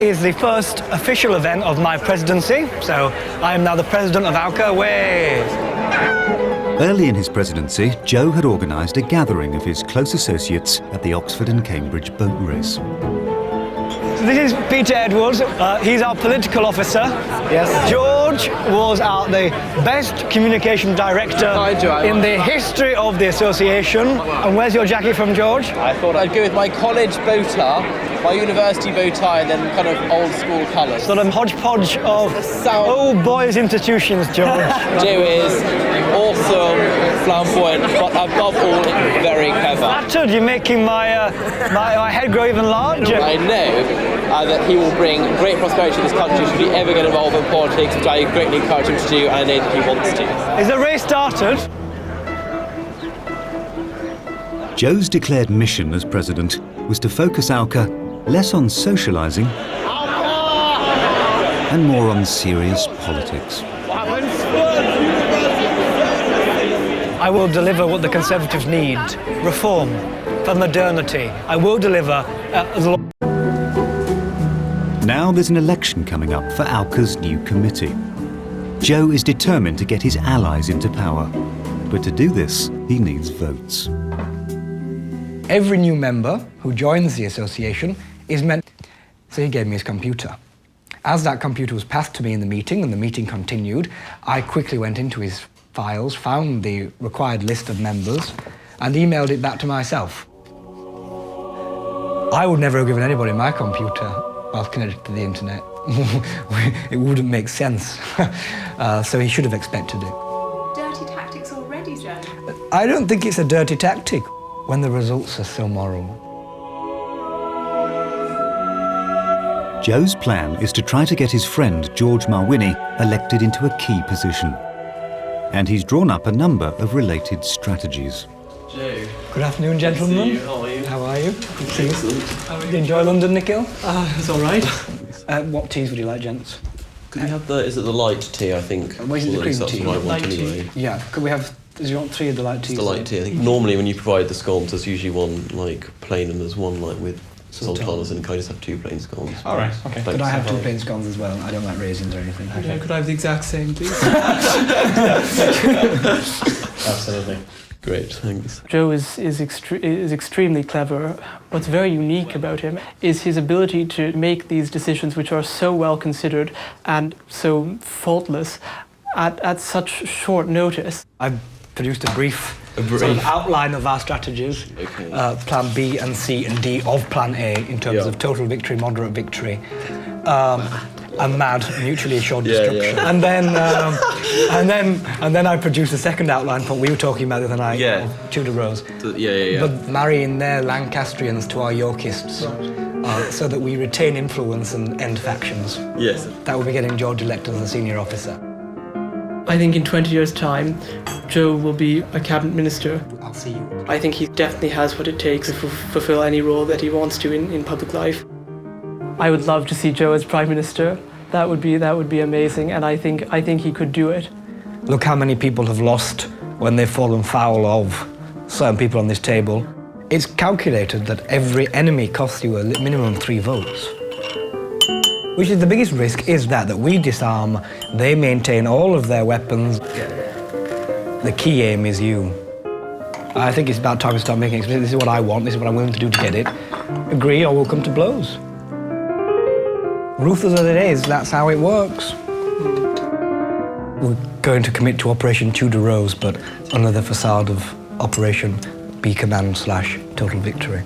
Is the first official event of my presidency, so I am now the President of OUCA. Way! Early in his presidency, Joe had organised a gathering of his close associates at the Oxford and Cambridge boat race. So this is Peter Edwards. He's our political officer. Yes. George was the best communication director in the history of the association. And where's your jacket from, George? I thought I'd go with my college bow tie, my university bow tie, and then kind of old school colours. Sort of hodgepodge of old boys' institutions, George. Joe is awesome, flamboyant, but above all, very clever. Flattered, you're making my head grow even larger. I know that he will bring great prosperity to this country should he ever get involved in politics, which I greatly encourage him to do, and I know that he wants to. Is the race started? Joe's declared mission as president was to focus OUCA less on socialising and more on serious politics. I will deliver what the Conservatives need. Reform, for modernity. I will deliver Now there's an election coming up for OUCA's new committee. Joe is determined to get his allies into power, but to do this, he needs votes. Every new member who joins the association is meant... So he gave me his computer. As that computer was passed to me in the meeting, and the meeting continued, I quickly went into his files, found the required list of members, and emailed it back to myself. I would never have given anybody my computer while connected to the internet. It wouldn't make sense. So he should have expected it. Dirty tactics already, Joe. I don't think it's a dirty tactic when the results are so moral. Joe's plan is to try to get his friend George Mawhinney elected into a key position. And he's drawn up a number of related strategies. Joe. Good afternoon, gentlemen. How are you? How are you? Good to see you. Did you enjoy London, Nikhil? It's all right. What teas would you like, gents? Could we have the, is it the light tea, I think? Where's the cream tea? What I want Light tea. anyway. Yeah, could we have... Do you want 3 of the light teas? It's the light tea. I think normally when you provide the scones, there's usually one like plain and there's one like with sultanas, and can I just have 2 plain scones? All right, okay. Thanks. Could I have 2 plain scones as well? I don't like raisins or anything. Yeah, could I have the exact same, please? Absolutely. Great, thanks. Joe is extremely clever. What's very unique about him is his ability to make these decisions which are so well considered and so faultless at such short notice. I've produced a brief sort of outline of our strategies. Okay. Plan B and C and D of Plan A in terms of total victory, moderate victory, and mad, mutually assured destruction. Yeah. And then I produced a second outline for what we were talking about the other night. Yeah. Of Tudor Rose. Yeah. But marrying their Lancastrians to our Yorkists, so that we retain influence and end factions. Yes. That would be getting George elected as a senior officer. I think in 20 years' time, Joe will be a cabinet minister. I'll see you. I think he definitely has what it takes to fulfill any role that he wants to in public life. I would love to see Joe as Prime Minister. That would be amazing, and I think he could do it. Look how many people have lost when they've fallen foul of certain people on this table. It's calculated that every enemy costs you a minimum 3 votes. Which is the biggest risk is that we disarm, they maintain all of their weapons. The key aim is you. I think it's about time to start making it explicit. This is what I want, this is what I'm willing to do to get it. Agree or we'll come to blows. Ruthless as it is, that's how it works. We're going to commit to Operation Tudor Rose, but under the facade of Operation B Command / Total Victory.